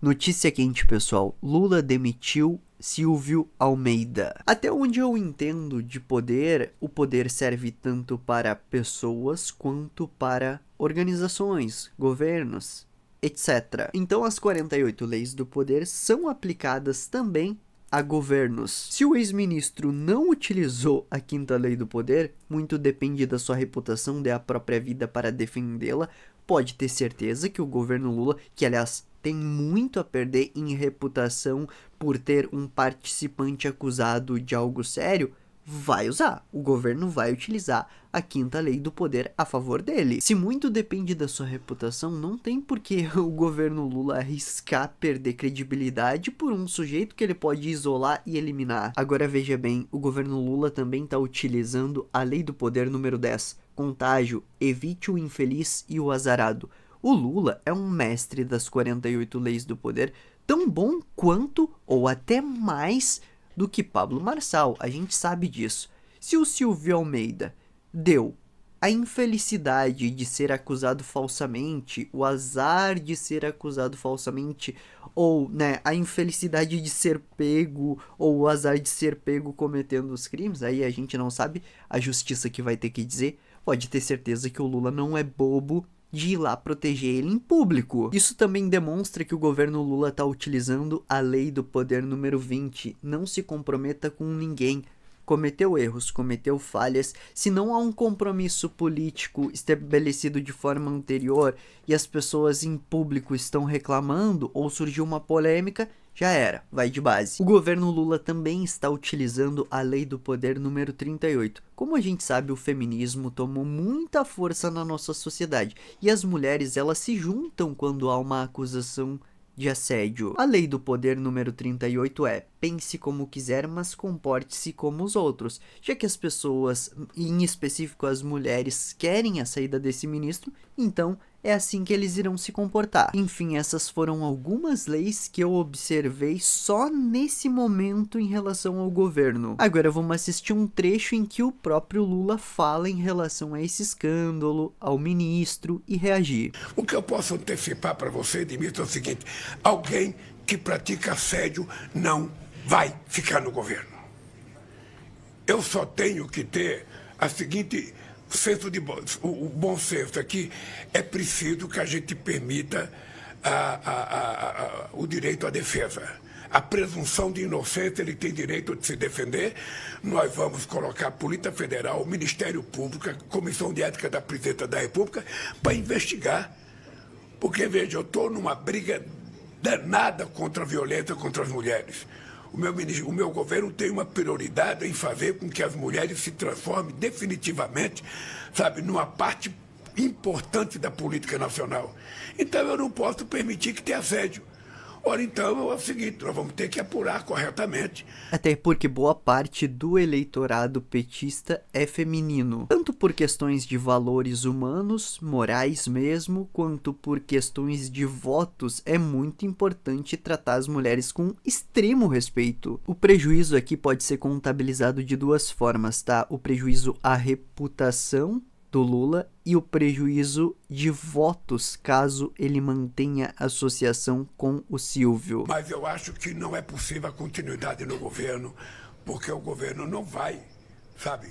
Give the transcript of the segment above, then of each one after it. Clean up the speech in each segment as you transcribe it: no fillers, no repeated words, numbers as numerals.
Notícia quente, pessoal. Lula demitiu Silvio Almeida. Até onde eu entendo de poder, o poder serve tanto para pessoas quanto para organizações, governos, etc. Então as 48 leis do poder são aplicadas também a governos. Se o ex-ministro não utilizou a quinta lei do poder, muito depende da sua reputação, dê a própria vida para defendê-la. Pode ter certeza que o governo Lula, que aliás tem muito a perder em reputação por ter um participante acusado de algo sério, vai usar. O governo vai utilizar a quinta lei do poder a favor dele. Se muito depende da sua reputação, não tem por que o governo Lula arriscar perder credibilidade por um sujeito que ele pode isolar e eliminar. Agora veja bem, o governo Lula também está utilizando a lei do poder número 10. Contágio, evite o infeliz e o azarado. O Lula é um mestre das 48 leis do poder, tão bom quanto, ou até mais, do que Pablo Marçal, a gente sabe disso. Se o Silvio Almeida deu a infelicidade de ser acusado falsamente, o azar de ser acusado falsamente, ou a infelicidade de ser pego, ou o azar de ser pego cometendo os crimes, aí a gente não sabe, a justiça que vai ter que dizer, pode ter certeza que o Lula não é bobo de ir lá proteger ele em público. Isso também demonstra que o governo Lula está utilizando a lei do poder número 20. Não se comprometa com ninguém. Cometeu erros, cometeu falhas. Se não há um compromisso político estabelecido de forma anterior e as pessoas em público estão reclamando ou surgiu uma polêmica, já era, vai de base. O governo Lula também está utilizando a lei do poder número 38. Como a gente sabe, o feminismo tomou muita força na nossa sociedade e as mulheres elas se juntam quando há uma acusação de assédio. A lei do poder número 38 é: pense como quiser, mas comporte-se como os outros. Já que as pessoas, em específico as mulheres, querem a saída desse ministro, então é assim que eles irão se comportar. Enfim, essas foram algumas leis que eu observei só nesse momento em relação ao governo. Agora vamos assistir um trecho em que o próprio Lula fala em relação a esse escândalo, ao ministro e reagir. O que eu posso antecipar para você, Dimitri, é o seguinte: alguém que pratica assédio não vai ficar no governo. Eu só tenho que ter a seguinte senso de o bom senso aqui. É preciso que a gente permita o direito à defesa. A presunção de inocência, ele tem direito de se defender. Nós vamos colocar a Polícia Federal, o Ministério Público, a Comissão de Ética da Presidência da República para investigar. Porque, veja, eu estou numa briga danada contra a violência contra as mulheres. O meu governo tem uma prioridade em fazer com que as mulheres se transformem definitivamente, sabe, numa parte importante da política nacional. Então eu não posso permitir que tenha assédio. Ora, então é o seguinte, nós vamos ter que apurar corretamente. Até porque boa parte do eleitorado petista é feminino, tanto por questões de valores humanos, morais mesmo, quanto por questões de votos. É muito importante tratar as mulheres com extremo respeito. O prejuízo aqui pode ser contabilizado de duas formas, tá? O prejuízo à reputação do Lula e o prejuízo de votos caso ele mantenha associação com o Silvio. Mas eu acho que não é possível a continuidade no governo, porque o governo não vai, sabe,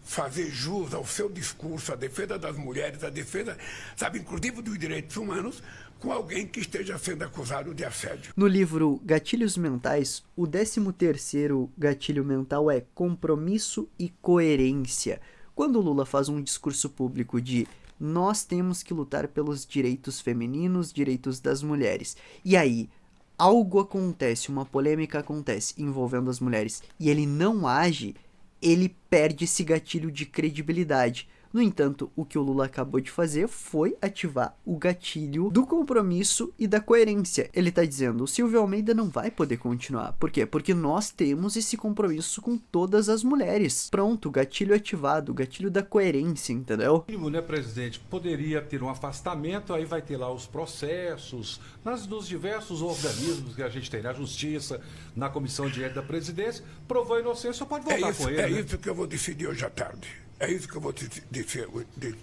fazer jus ao seu discurso, à defesa das mulheres, à defesa, sabe, inclusive dos direitos humanos, com alguém que esteja sendo acusado de assédio. No livro Gatilhos Mentais, o 13º gatilho mental é compromisso e coerência. Quando o Lula faz um discurso público de nós temos que lutar pelos direitos femininos, direitos das mulheres, e aí algo acontece, uma polêmica acontece envolvendo as mulheres, e ele não age, ele perde esse gatilho de credibilidade. No entanto, o que o Lula acabou de fazer foi ativar o gatilho do compromisso e da coerência. Ele está dizendo, o Silvio Almeida não vai poder continuar. Por quê? Porque nós temos esse compromisso com todas as mulheres. Pronto, gatilho ativado, gatilho da coerência, entendeu? Né, presidente, poderia ter um afastamento, aí vai ter lá os processos, nos diversos organismos que a gente tem, na Justiça, na Comissão de Ética da Presidência, provou a inocência, pode voltar com ele. É isso que eu vou decidir hoje à tarde. É isso que eu vou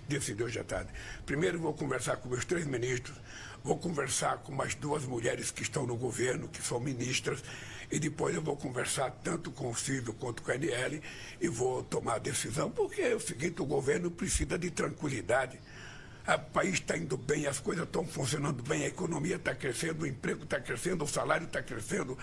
decidir hoje à tarde. Primeiro vou conversar com meus 3 ministros, vou conversar com umas 2 mulheres que estão no governo, que são ministras, e depois eu vou conversar tanto com o Silvio quanto com a NL e vou tomar a decisão, porque é o seguinte, o governo precisa de tranquilidade. O país está indo bem, as coisas estão funcionando bem, a economia está crescendo, o emprego está crescendo, o salário está crescendo,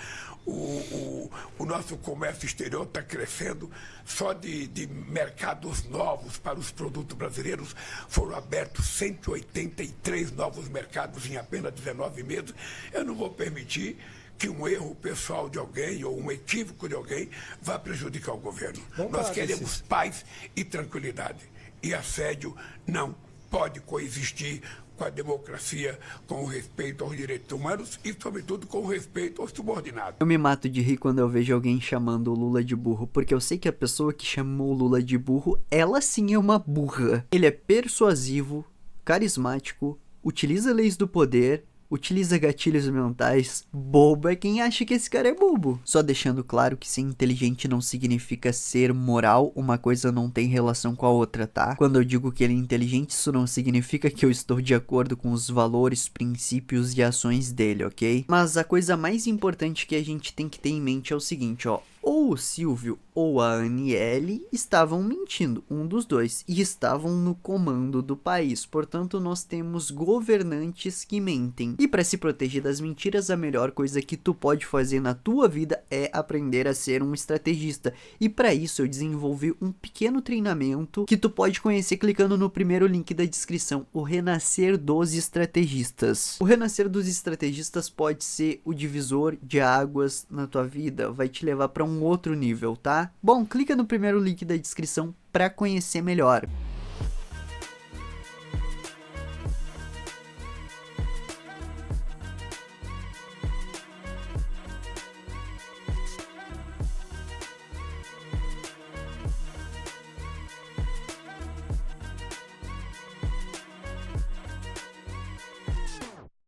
o nosso comércio exterior está crescendo. Só de mercados novos para os produtos brasileiros foram abertos 183 novos mercados em apenas 19 meses. Eu não vou permitir que um erro pessoal de alguém ou um equívoco de alguém vá prejudicar o governo. Nós queremos paz e tranquilidade. E assédio não pode coexistir com a democracia, com o respeito aos direitos humanos e, sobretudo, com o respeito aos subordinados. Eu me mato de rir quando eu vejo alguém chamando o Lula de burro, porque eu sei que a pessoa que chamou o Lula de burro, ela sim é uma burra. Ele é persuasivo, carismático, utiliza leis do poder, utiliza gatilhos mentais. Bobo é quem acha que esse cara é bobo. Só deixando claro que ser inteligente não significa ser moral, uma coisa não tem relação com a outra, tá? Quando eu digo que ele é inteligente, isso não significa que eu estou de acordo com os valores, princípios e ações dele, ok? Mas a coisa mais importante que a gente tem que ter em mente é o seguinte, ó. Ou o Silvio ou a Aniele estavam mentindo, um dos dois, e estavam no comando do país. Portanto, nós temos governantes que mentem. E para se proteger das mentiras, a melhor coisa que tu pode fazer na tua vida é aprender a ser um estrategista. E para isso eu desenvolvi um pequeno treinamento que tu pode conhecer clicando no primeiro link da descrição, o Renascer dos Estrategistas. O Renascer dos Estrategistas pode ser o divisor de águas na tua vida, vai te levar para um outro nível, tá? Bom, clica no primeiro link da descrição para conhecer melhor.